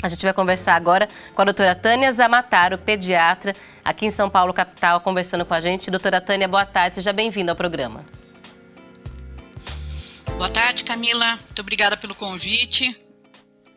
A gente vai conversar agora com a doutora Tânia Zamataro, pediatra, aqui em São Paulo, capital, conversando com a gente. Doutora Tânia, boa tarde, seja bem-vinda ao programa. Boa tarde, Camila. Muito obrigada pelo convite.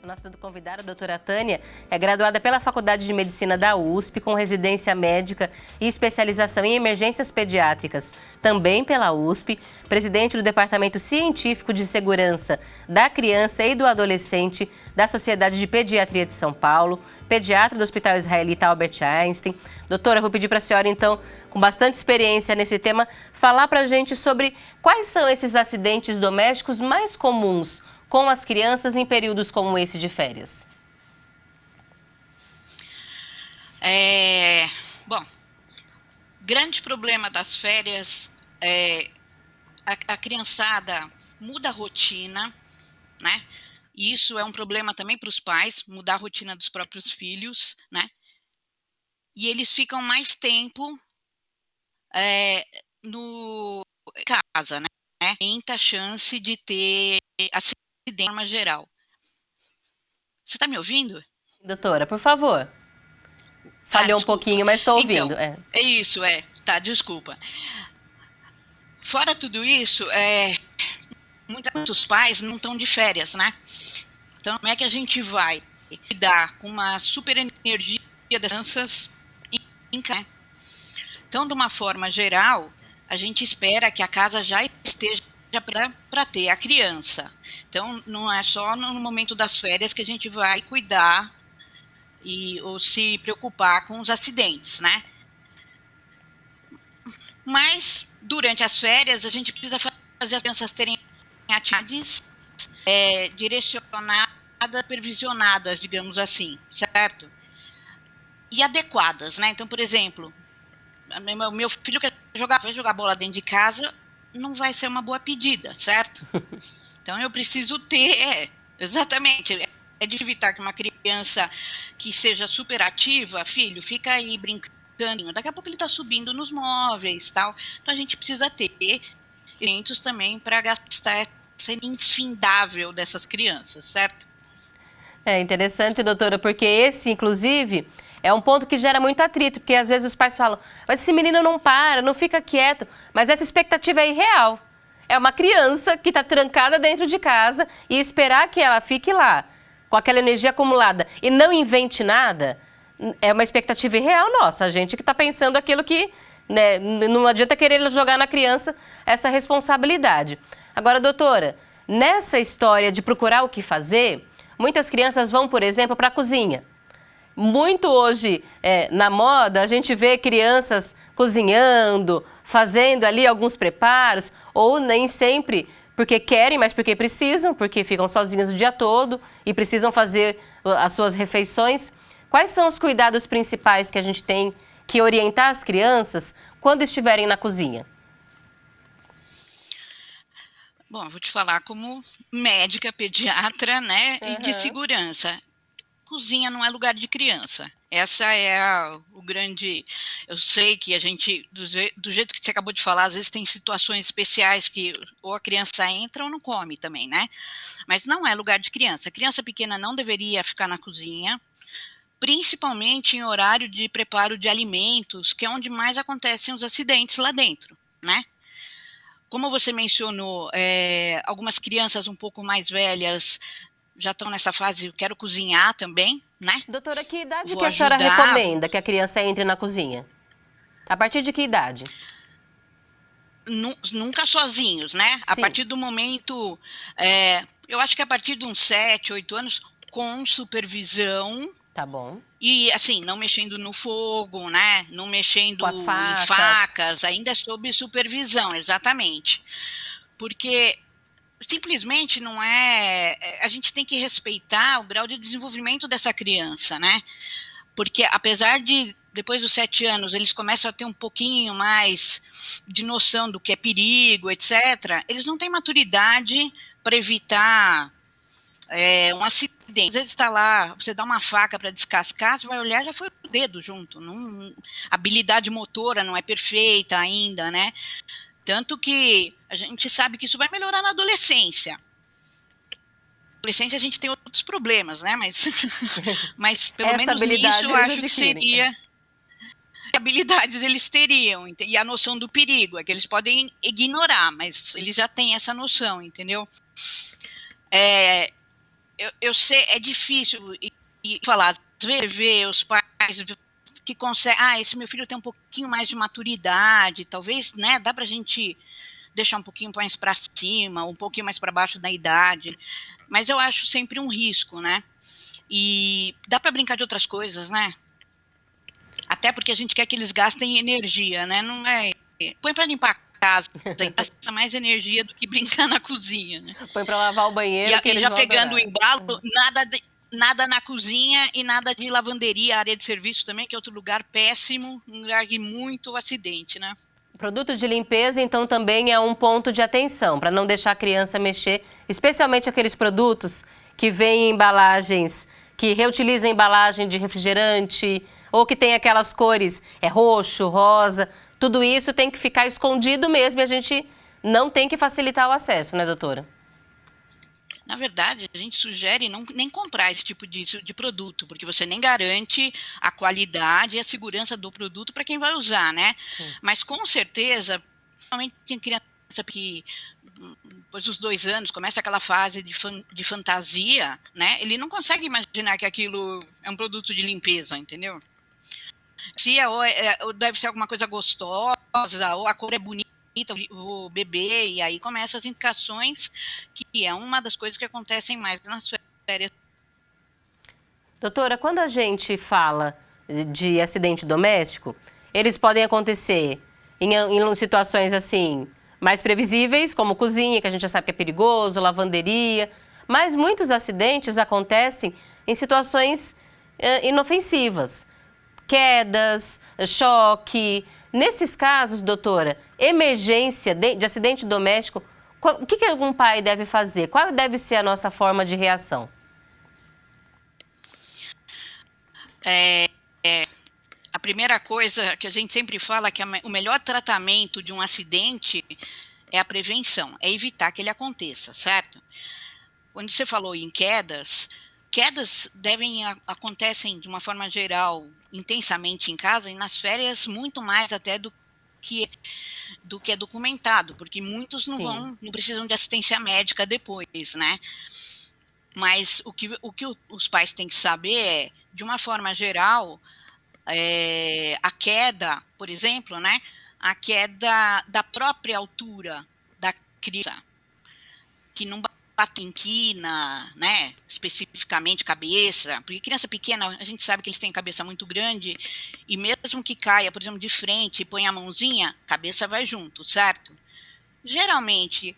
A nossa convidada, a doutora Tânia, é graduada pela Faculdade de Medicina da USP, com residência médica e especialização em emergências pediátricas, também pela USP, presidente do Departamento Científico de Segurança da Criança e do Adolescente da Sociedade de Pediatria de São Paulo, pediatra do Hospital Israelita Albert Einstein. Doutora, vou pedir para a senhora, então, com bastante experiência nesse tema, falar para a gente sobre quais são esses acidentes domésticos mais comuns com as crianças em períodos como esse de férias. Bom, grande problema das férias é a criançada muda a rotina, né? E isso é um problema também para os pais, mudar a rotina dos próprios filhos, né? E eles ficam mais tempo no casa, né? Aumenta a chance de ter acidente de forma geral. Você está me ouvindo? Doutora, por favor. Falhou um Desculpa. pouquinho, mas estou ouvindo. Então, é isso, tá, desculpa. Fora tudo isso, muitos pais não estão de férias, né? Então, como é que a gente vai lidar com uma super energia das crianças em casa? Então, de uma forma geral, a gente espera que a casa já esteja para ter a criança. Então, não é só no momento das férias que a gente vai cuidar ou se preocupar com os acidentes, né? Mas, durante as férias, a gente precisa fazer as crianças terem atividades direcionadas, supervisionadas, digamos assim, certo? E adequadas, né? Então, por exemplo, meu filho quer vai jogar bola dentro de casa, não vai ser uma boa pedida, certo? Então, eu preciso ter, exatamente, de evitar que uma criança que seja super ativa, filho, fica aí brincando, daqui a pouco ele está subindo nos móveis, tal. Então, a gente precisa ter elementos também para gastar essa infindável dessas crianças, certo? É interessante, doutora, porque esse, inclusive, é um ponto que gera muito atrito, porque às vezes os pais falam, mas esse menino não para, não fica quieto, mas essa expectativa é irreal. É uma criança que está trancada dentro de casa e esperar que ela fique lá, com aquela energia acumulada, e não invente nada, é uma expectativa irreal nossa. A gente que está pensando aquilo que, né, não adianta querer jogar na criança essa responsabilidade. Agora, doutora, nessa história de procurar o que fazer, muitas crianças vão, por exemplo, para a cozinha. Muito hoje, na moda, a gente vê crianças cozinhando, fazendo ali alguns preparos, ou nem sempre porque querem, mas porque precisam, porque ficam sozinhas o dia todo e precisam fazer as suas refeições. Quais são os cuidados principais que a gente tem que orientar as crianças quando estiverem na cozinha? Bom, eu vou te falar como médica, pediatra, né, e de segurança. Cozinha não é lugar de criança. Essa é o grande... Eu sei que a gente, do jeito que você acabou de falar, às vezes tem situações especiais que ou a criança entra ou não come também, né? Mas não é lugar de criança. Criança pequena não deveria ficar na cozinha, principalmente em horário de preparo de alimentos, que é onde mais acontecem os acidentes lá dentro, né? Como você mencionou, algumas crianças um pouco mais velhas já estão nessa fase, eu quero cozinhar também, né? Doutora, que idade Vou que a senhora ajudar. recomenda que a criança entre na cozinha? A partir de que idade? Nunca sozinhos, né? A Sim. partir do momento, eu acho que a partir de uns 7, 8 anos, com supervisão. Tá bom. E, assim, não mexendo no fogo, né? Não mexendo Com as em facas. facas, ainda sob supervisão, exatamente. Porque simplesmente não a gente tem que respeitar o grau de desenvolvimento dessa criança, né? Porque apesar de, depois dos 7 anos, eles começam a ter um pouquinho mais de noção do que é perigo, etc., eles não têm maturidade para evitar um acidente. Às vezes está lá, você dá uma faca para descascar, você vai olhar, já foi o dedo junto. A habilidade motora não é perfeita ainda, né? Tanto que a gente sabe que isso vai melhorar na adolescência. adolescência a gente tem outros problemas, né? Mas pelo Essa menos habilidade nisso eu eles acho que adquirem. seria habilidades eles teriam, e a noção do perigo, é que eles podem ignorar, mas eles já têm essa noção, entendeu? Eu sei, é difícil falar, às vezes ver os pais que conseguem, esse meu filho tem um pouquinho mais de maturidade, talvez, né, dá pra gente deixar um pouquinho mais para cima, um pouquinho mais para baixo da idade, mas eu acho sempre um risco, né? E dá para brincar de outras coisas, né? Até porque a gente quer que eles gastem energia, né? Não é. Põe para limpar a casa, gasta mais energia do que brincar na cozinha, né? Põe para lavar o banheiro que E eles já vão pegando o adorar. embalo, nada na cozinha e nada de lavanderia, área de serviço também, que é outro lugar péssimo, um lugar de muito acidente, né? Produto de limpeza, então, também é um ponto de atenção, para não deixar a criança mexer, especialmente aqueles produtos que vêm em embalagens, que reutilizam embalagem de refrigerante, ou que tem aquelas cores, roxo, rosa, tudo isso tem que ficar escondido mesmo e a gente não tem que facilitar o acesso, né, doutora? Na verdade, a gente sugere nem comprar esse tipo de produto, porque você nem garante a qualidade e a segurança do produto para quem vai usar, né? Sim. Mas com certeza, principalmente tem criança que depois dos 2 anos começa aquela fase de fantasia, né? Ele não consegue imaginar que aquilo é um produto de limpeza, entendeu? Se ou deve ser alguma coisa gostosa, ou a cor é bonita, vou beber, e aí começam as indicações, que é uma das coisas que acontecem mais nas férias. Doutora, quando a gente fala de acidente doméstico, eles podem acontecer em situações assim mais previsíveis, como cozinha, que a gente já sabe que é perigoso, lavanderia, mas muitos acidentes acontecem em situações inofensivas, quedas, choque. Nesses casos, doutora, emergência de acidente doméstico, o que algum pai deve fazer? Qual deve ser a nossa forma de reação? A primeira coisa que a gente sempre fala é que o melhor tratamento de um acidente é a prevenção, é evitar que ele aconteça, certo? Quando você falou em quedas acontecem de uma forma geral intensamente em casa e nas férias muito mais até que do que é documentado, porque muitos Sim. não precisam de assistência médica depois, né? Mas o que os pais têm que saber é, de uma forma geral, a queda, por exemplo, né? A queda da própria altura da criança, que não bate em quina, né? Especificamente cabeça, porque criança pequena, a gente sabe que eles têm cabeça muito grande, e mesmo que caia, por exemplo, de frente e põe a mãozinha, a cabeça vai junto, certo? Geralmente,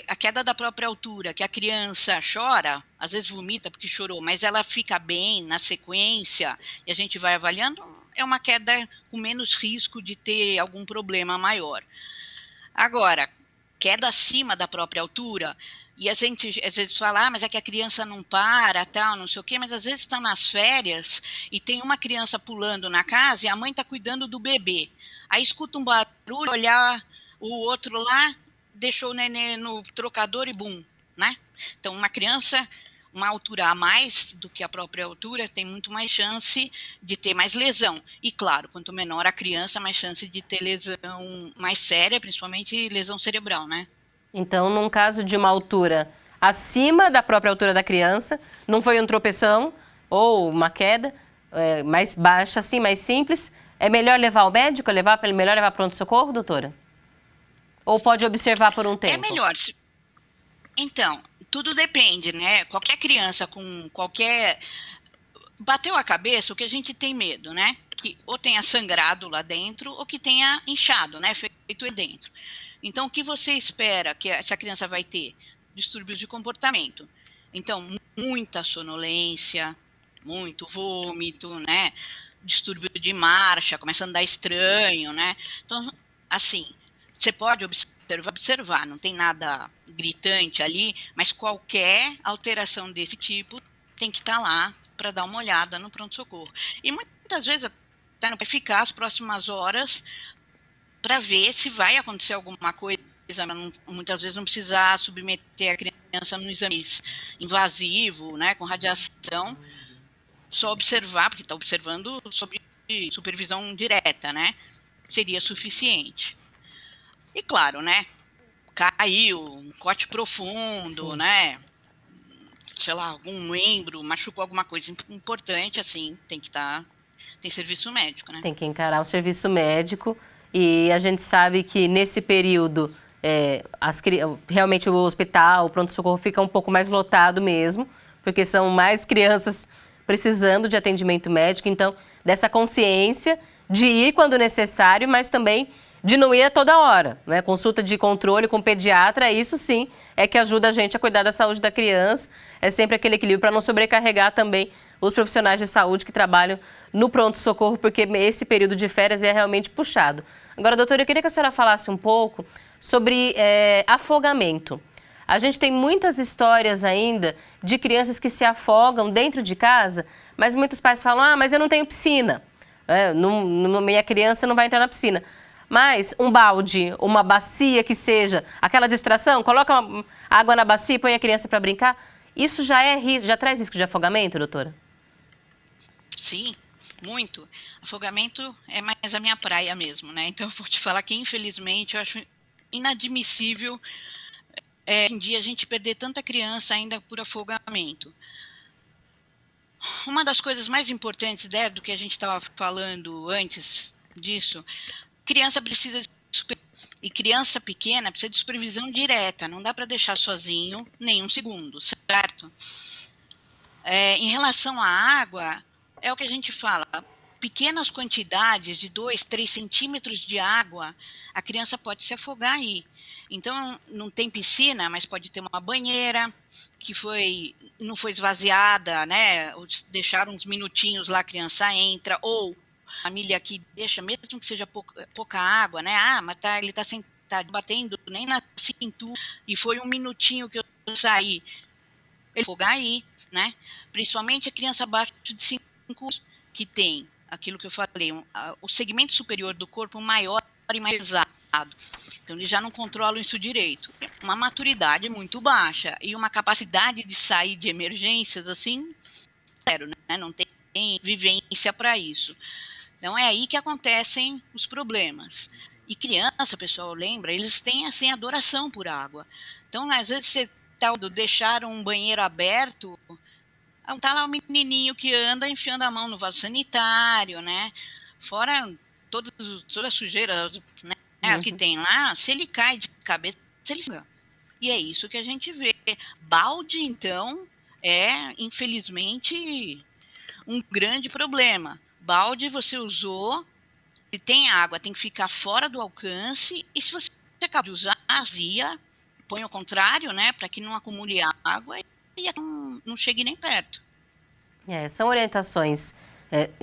a queda da própria altura, que a criança chora, às vezes vomita porque chorou, mas ela fica bem na sequência e a gente vai avaliando, é uma queda com menos risco de ter algum problema maior. Agora, queda acima da própria altura, e a gente às vezes fala, mas é que a criança não para, tal, não sei o quê, mas às vezes estão nas férias e tem uma criança pulando na casa e a mãe está cuidando do bebê. Aí escuta um barulho, olhar o outro lá, deixou o neném no trocador e bum, né? Então, uma criança, uma altura a mais do que a própria altura, tem muito mais chance de ter mais lesão. E, claro, quanto menor a criança, mais chance de ter lesão mais séria, principalmente lesão cerebral, né? Então, num caso de uma altura acima da própria altura da criança, não foi um tropeção ou uma queda, mais baixa, assim, mais simples, é melhor levar ao médico, melhor levar pronto-socorro, doutora? Ou pode observar por um É tempo? melhor. Então, tudo depende, né? Qualquer criança com qualquer. Bateu a cabeça, o que a gente tem medo, né? Que ou tenha sangrado lá dentro ou que tenha inchado, né? Feito aí dentro. Então, o que você espera que essa criança vai ter? Distúrbios de comportamento. Então, muita sonolência, muito vômito, né? Distúrbio de marcha, começa a andar estranho, né? Então, assim, você pode observar, não tem nada gritante ali, mas qualquer alteração desse tipo tem que estar lá para dar uma olhada no pronto-socorro. E muitas vezes até não vai ficar as próximas horas para ver se vai acontecer alguma coisa muitas vezes não precisar submeter a criança num exame invasivo, né, com radiação, só observar, porque está observando sob supervisão direta, né, seria suficiente. E claro, né, caiu, um corte profundo, né, sei lá, algum membro, machucou alguma coisa importante, assim, tem serviço médico, né? Tem que encarar o serviço médico e a gente sabe que nesse período realmente o hospital, o pronto-socorro fica um pouco mais lotado mesmo, porque são mais crianças precisando de atendimento médico, então dessa consciência de ir quando necessário, mas também de não ir a toda hora, né? Consulta de controle com o pediatra, isso sim é que ajuda a gente a cuidar da saúde da criança, é sempre aquele equilíbrio para não sobrecarregar também os profissionais de saúde que trabalham no pronto-socorro, porque esse período de férias é realmente puxado. Agora, doutora, eu queria que a senhora falasse um pouco sobre afogamento. A gente tem muitas histórias ainda de crianças que se afogam dentro de casa, mas muitos pais falam, mas eu não tenho piscina, minha criança não vai entrar na piscina. Mas um balde, uma bacia que seja, aquela distração, coloca água na bacia e põe a criança para brincar, isso já traz risco de afogamento, doutora? Sim, muito. Afogamento é mais a minha praia mesmo, né? Então eu vou te falar que, infelizmente, eu acho inadmissível hoje em dia a gente perder tanta criança ainda por afogamento. Uma das coisas mais importantes, né, do que a gente estava falando antes disso, criança precisa de e criança pequena precisa de supervisão direta, não dá para deixar sozinho nem um segundo, certo? Em relação à água, é o que a gente fala, pequenas quantidades de 2, 3 centímetros de água, a criança pode se afogar aí. Então, não tem piscina, mas pode ter uma banheira que não foi esvaziada, né? Deixaram uns minutinhos lá, a criança entra, ou família que deixa, mesmo que seja pouca água, né? Mas ele está sentado, batendo nem na cintura, e foi um minutinho que eu saí. Ele afogar aí, né? Principalmente a criança abaixo de 5 anos, que tem aquilo que eu falei, o segmento superior do corpo maior e mais pesado. Então, eles já não controlam isso direito. Uma maturidade muito baixa e uma capacidade de sair de emergências, assim, zero, né? Não tem vivência para isso. Então, é aí que acontecem os problemas. E criança, pessoal, lembra, eles têm, assim, adoração por água. Então, às vezes, você deixaram um banheiro aberto, tá lá o menininho que anda enfiando a mão no vaso sanitário, né? Fora toda a sujeira, né, que tem lá, se ele cai de cabeça, ele se... E é isso que a gente vê. Balde, então, infelizmente, um grande problema. Balde você usou, se tem água, tem que ficar fora do alcance, e se você acaba de usar, vazia, põe ao contrário, né, para que não acumule água e não chegue nem perto. São orientações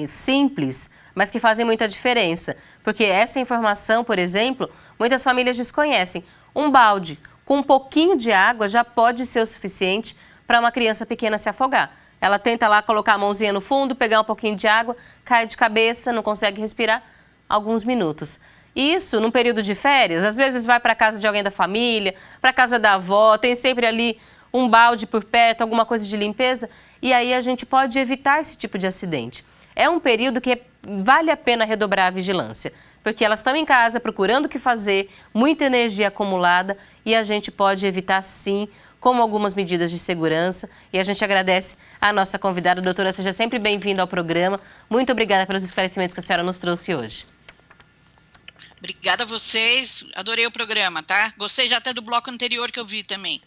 simples, mas que fazem muita diferença. Porque essa informação, por exemplo, muitas famílias desconhecem. Um balde com um pouquinho de água já pode ser o suficiente para uma criança pequena se afogar. Ela tenta lá colocar a mãozinha no fundo, pegar um pouquinho de água, cai de cabeça, não consegue respirar, alguns minutos. Isso, num período de férias, às vezes vai para a casa de alguém da família, para a casa da avó, tem sempre ali um balde por perto, alguma coisa de limpeza, e aí a gente pode evitar esse tipo de acidente. É um período que vale a pena redobrar a vigilância, porque elas estão em casa procurando o que fazer, muita energia acumulada, e a gente pode evitar sim, com algumas medidas de segurança. E a gente agradece a nossa convidada, doutora, seja sempre bem-vinda ao programa. Muito obrigada pelos esclarecimentos que a senhora nos trouxe hoje. Obrigada a vocês, adorei o programa, tá? Gostei já até do bloco anterior que eu vi também.